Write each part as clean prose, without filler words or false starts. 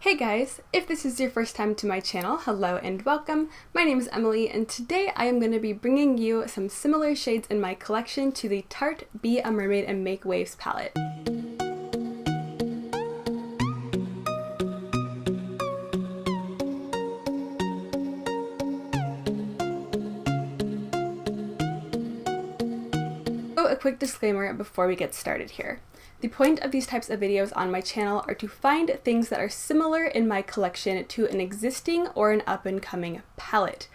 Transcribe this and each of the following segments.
Hey guys, if this is your first time to my channel, hello and welcome. My name is Emily and today I am going to be bringing you some similar shades in my collection to the Tarte Be a Mermaid and Make Waves palette. So a quick disclaimer before we get started here. The point of these types of videos on my channel are to find things that are similar in my collection to an existing or an up-and-coming palette.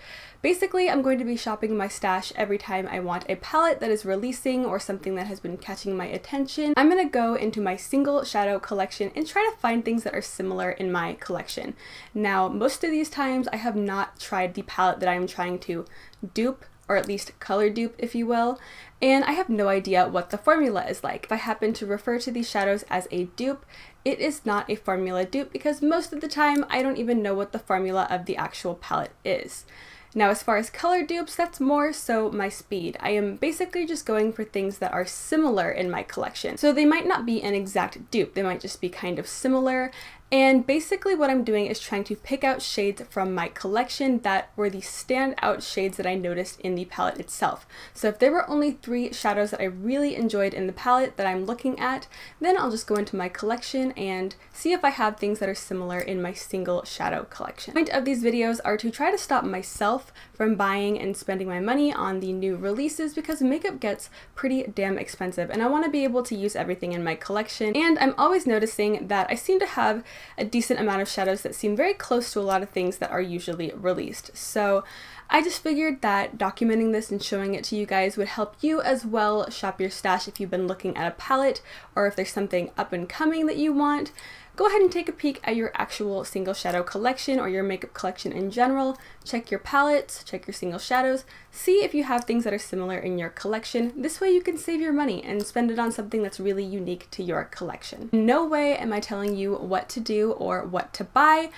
Basically, I'm going to be shopping my stash every time I want a palette that is releasing or something that has been catching my attention. I'm going to go into my single shadow collection and try to find things that are similar in my collection. Now, most of these times I have not tried the palette that I'm trying to dupe, or at least color dupe if you will, and I have no idea what the formula is like. If I happen to refer to these shadows as a dupe, it is not a formula dupe because most of the time I don't even know what the formula of the actual palette is. Now as far as color dupes, that's more so my speed. I am basically just going for things that are similar in my collection. So they might not be an exact dupe, they might just be kind of similar. And basically what I'm doing is trying to pick out shades from my collection that were the standout shades that I noticed in the palette itself. So if there were only 3 shadows that I really enjoyed in the palette that I'm looking at, then I'll just go into my collection and see if I have things that are similar in my single shadow collection. The point of these videos are to try to stop myself from buying and spending my money on the new releases because makeup gets pretty damn expensive and I want to be able to use everything in my collection. And I'm always noticing that I seem to have a decent amount of shadows that seem very close to a lot of things that are usually released. So I just figured that documenting this and showing it to you guys would help you as well shop your stash if you've been looking at a palette or if there's something up and coming that you want. Go ahead and take a peek at your actual single shadow collection or your makeup collection in general. Check your palettes, check your single shadows, see if you have things that are similar in your collection. This way you can save your money and spend it on something that's really unique to your collection. In no way am I telling you what to do or what to buy.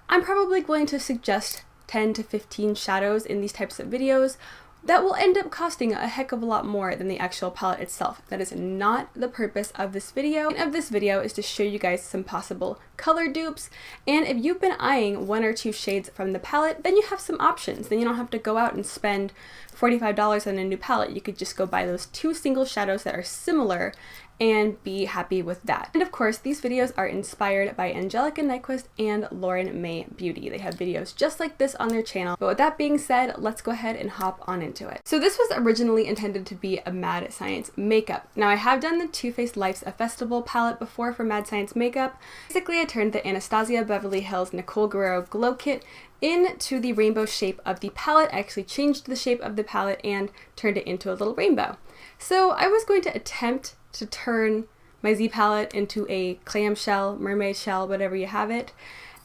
I'm probably going to suggest 10 to 15 shadows in these types of videos that will end up costing a heck of a lot more than the actual palette itself. That is not the purpose of this video. The point of this video is to show you guys some possible color dupes, and if you've been eyeing 1 or 2 shades from the palette, then you have some options. Then you don't have to go out and spend $45 on a new palette. You could just go buy those 2 single shadows that are similar and be happy with that. And of course, these videos are inspired by Angelica Nyquist and Lauren May Beauty. They have videos just like this on their channel. But with that being said, let's go ahead and hop on into it. So this was originally intended to be a Mad Science makeup. Now I have done the Too Faced Life's a Festival palette before for Mad Science makeup. Basically, I turned the Anastasia Beverly Hills Nicole Guerrero Glow Kit into the rainbow shape of the palette. I actually changed the shape of the palette and turned it into a little rainbow. So I was going to attempt to turn my Z palette into a clamshell, mermaid shell, whatever you have it.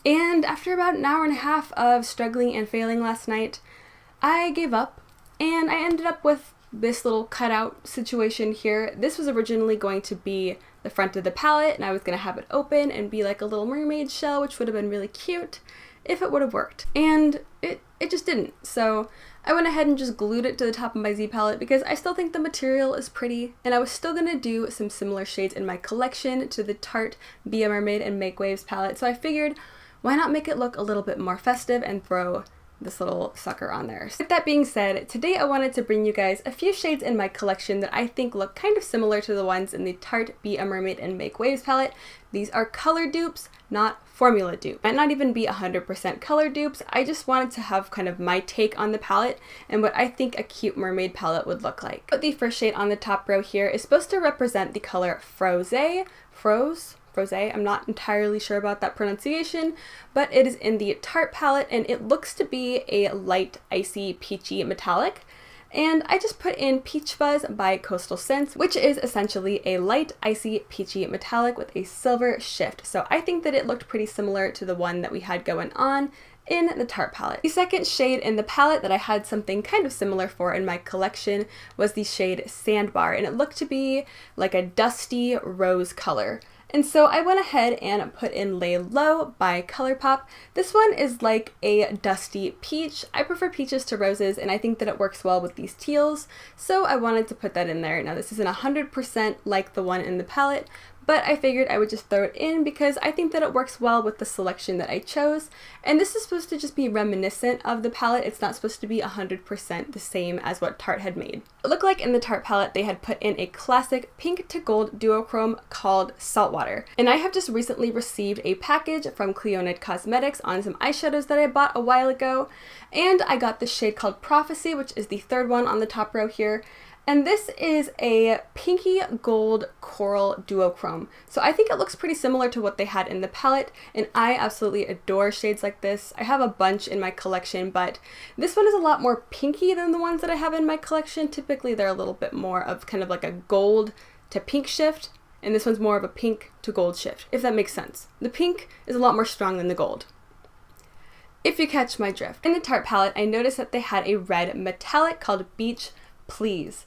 And after about an hour and a half of struggling and failing last night, I gave up and I ended up with this little cutout situation here. This was originally going to be the front of the palette and I was going to have it open and be like a little mermaid shell, which would have been really cute if it would have worked. And it just didn't. So I went ahead and just glued it to the top of my Z palette because I still think the material is pretty and I was still going to do some similar shades in my collection to the Tarte Be a Mermaid and Make Waves palette. So I figured why not make it look a little bit more festive and throw this little sucker on there. So with that being said, today I wanted to bring you guys a few shades in my collection that I think look kind of similar to the ones in the Tarte Be a Mermaid and Make Waves palette. These are color dupes, not formula dupe. Might not even be 100% color dupes. I just wanted to have kind of my take on the palette and what I think a cute mermaid palette would look like. But the first shade on the top row here is supposed to represent the color Froze. I'm not entirely sure about that pronunciation, but it is in the Tarte palette and it looks to be a light, icy, peachy metallic. And I just put in Peach Fuzz by Coastal Scents, which is essentially a light, icy, peachy metallic with a silver shift. So I think that it looked pretty similar to the one that we had going on in the Tarte palette. The second shade in the palette that I had something kind of similar for in my collection was the shade Sandbar, and it looked to be like a dusty rose color. And so I went ahead and put in Lay Low by Colourpop. This one is like a dusty peach. I prefer peaches to roses and I think that it works well with these teals, so I wanted to put that in there. Now this isn't 100% like the one in the palette, but I figured I would just throw it in because I think that it works well with the selection that I chose. And this is supposed to just be reminiscent of the palette. It's not supposed to be 100% the same as what Tarte had made. It looked like in the Tarte palette they had put in a classic pink to gold duochrome called Saltwater. And I have just recently received a package from Clionadh Cosmetics on some eyeshadows that I bought a while ago. And I got this shade called Prophecy, which is the third one on the top row here. And this is a pinky gold coral duochrome. So I think it looks pretty similar to what they had in the palette, and I absolutely adore shades like this. I have a bunch in my collection, but this one is a lot more pinky than the ones that I have in my collection. Typically they're a little bit more of kind of like a gold to pink shift, and this one's more of a pink to gold shift, if that makes sense. The pink is a lot more strong than the gold, if you catch my drift. In the Tarte palette, I noticed that they had a red metallic called Beach Please.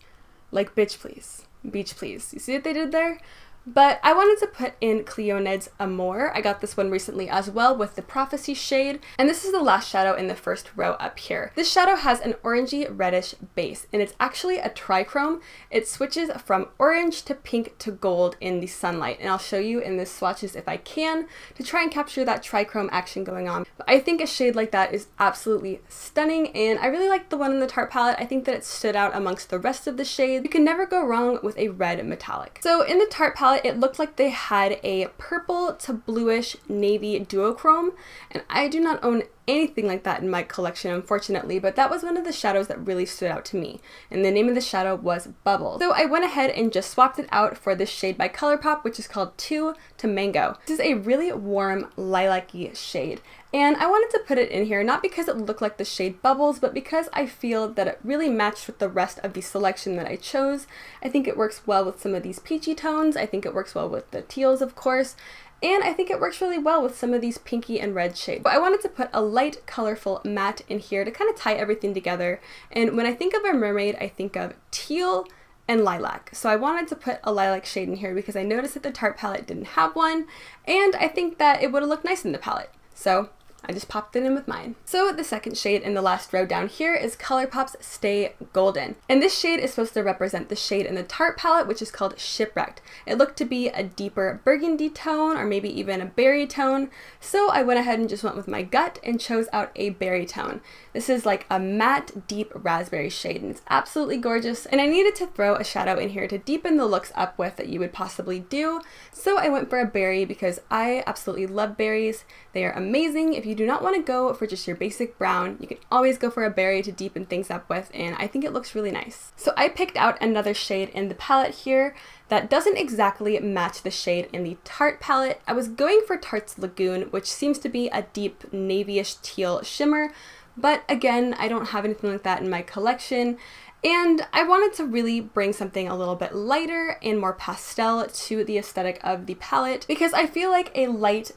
Like bitch please, beach please. You see what they did there? But I wanted to put in Clionadh's Amour. I got this one recently as well with the Prophecy shade, and this is the last shadow in the first row up here. This shadow has an orangey reddish base, and it's actually a trichrome. It switches from orange to pink to gold in the sunlight, and I'll show you in the swatches if I can to try and capture that trichrome action going on. But I think a shade like that is absolutely stunning, and I really like the one in the Tarte palette. I think that it stood out amongst the rest of the shades. You can never go wrong with a red metallic. So in the Tarte palette, it looked like they had a purple to bluish navy duochrome, and I do not own anything like that in my collection, unfortunately, but that was one of the shadows that really stood out to me, and the name of the shadow was Bubble. So I went ahead and just swapped it out for this shade by Colourpop, which is called 2 to Mango. This is a really warm lilac-y shade, and I wanted to put it in here not because it looked like the shade Bubbles, but because I feel that it really matched with the rest of the selection that I chose. I think it works well with some of these peachy tones. I think it works well with the teals, of course. And I think it works really well with some of these pinky and red shades. But I wanted to put a light, colorful matte in here to kind of tie everything together. And when I think of a mermaid, I think of teal and lilac. So I wanted to put a lilac shade in here because I noticed that the Tarte palette didn't have one, and I think that it would have looked nice in the palette. So I just popped it in with mine. So the second shade in the last row down here is Colourpop's Stay Golden. And this shade is supposed to represent the shade in the Tarte palette, which is called Shipwrecked. It looked to be a deeper burgundy tone, or maybe even a berry tone. So I went ahead and just went with my gut and chose out a berry tone. This is like a matte, deep raspberry shade, and it's absolutely gorgeous. And I needed to throw a shadow in here to deepen the looks up with that you would possibly do. So I went for a berry because I absolutely love berries. They are amazing. If you do not want to go for just your basic brown, you can always go for a berry to deepen things up with, and I think it looks really nice. So I picked out another shade in the palette here that doesn't exactly match the shade in the Tarte palette. I was going for Tarte's Lagoon, which seems to be a deep navyish teal shimmer, but again, I don't have anything like that in my collection. And I wanted to really bring something a little bit lighter and more pastel to the aesthetic of the palette because I feel like a light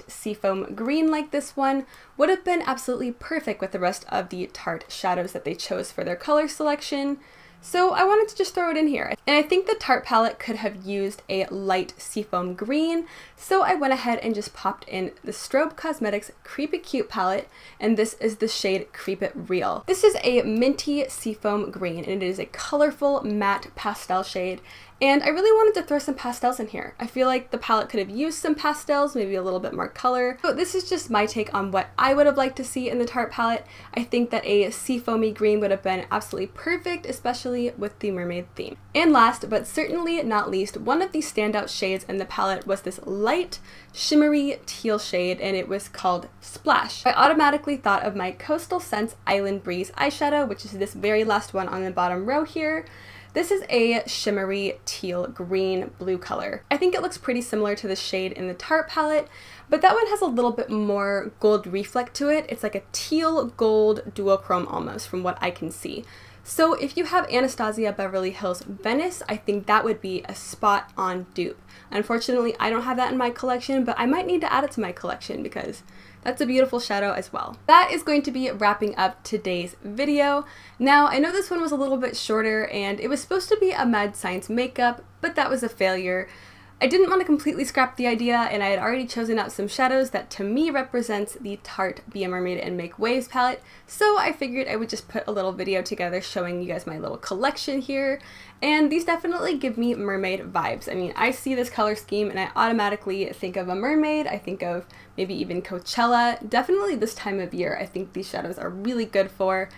seafoam green like this one would have been absolutely perfect with the rest of the Tarte shadows that they chose for their color selection. So I wanted to just throw it in here. And I think the Tarte palette could have used a light seafoam green, so I went ahead and just popped in the Strobe Cosmetics Creep It Cute palette, and this is the shade Creep It Real. This is a minty seafoam green, and it is a colorful matte pastel shade. And I really wanted to throw some pastels in here. I feel like the palette could have used some pastels, maybe a little bit more color. So this is just my take on what I would have liked to see in the Tarte palette. I think that a seafoamy green would have been absolutely perfect, especially with the mermaid theme. And last, but certainly not least, one of the standout shades in the palette was this light, shimmery teal shade, and it was called Splash. I automatically thought of my Coastal Scents Island Breeze eyeshadow, which is this very last one on the bottom row here. This is a shimmery teal green blue color. I think it looks pretty similar to the shade in the Tarte palette, but that one has a little bit more gold reflect to it. It's like a teal gold duochrome almost from what I can see. So if you have Anastasia Beverly Hills Venice, I think that would be a spot on dupe. Unfortunately, I don't have that in my collection, but I might need to add it to my collection because that's a beautiful shadow as well. That is going to be wrapping up today's video. Now, I know this one was a little bit shorter and it was supposed to be a mad science makeup, but that was a failure. I didn't want to completely scrap the idea, and I had already chosen out some shadows that to me represents the Tarte Be Mermaid and Make Waves palette, so I figured I would just put a little video together showing you guys my little collection here, and these definitely give me mermaid vibes. I mean, I see this color scheme and I automatically think of a mermaid, I think of maybe even Coachella, definitely this time of year I think these shadows are really good for.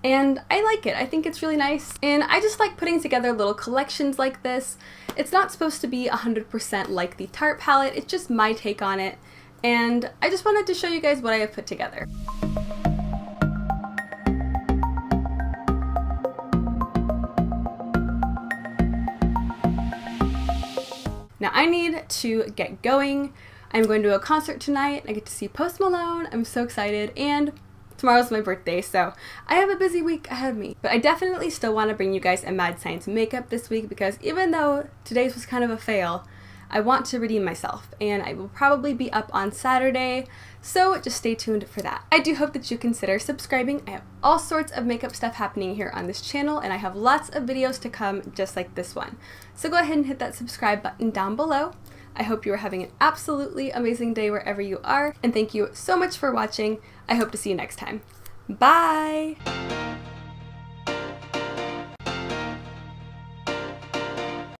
And I like it. I think it's really nice. And I just like putting together little collections like this. It's not supposed to be 100% like the Tarte palette, it's just my take on it. And I just wanted to show you guys what I have put together. Now I need to get going. I'm going to a concert tonight. I get to see Post Malone. I'm so excited. And tomorrow's my birthday, so I have a busy week ahead of me. But I definitely still want to bring you guys a Mad Science makeup this week because even though today's was kind of a fail, I want to redeem myself, and I will probably be up on Saturday, so just stay tuned for that. I do hope that you consider subscribing. I have all sorts of makeup stuff happening here on this channel, and I have lots of videos to come just like this one. So go ahead and hit that subscribe button down below. I hope you are having an absolutely amazing day wherever you are, and thank you so much for watching. I hope to see you next time. Bye!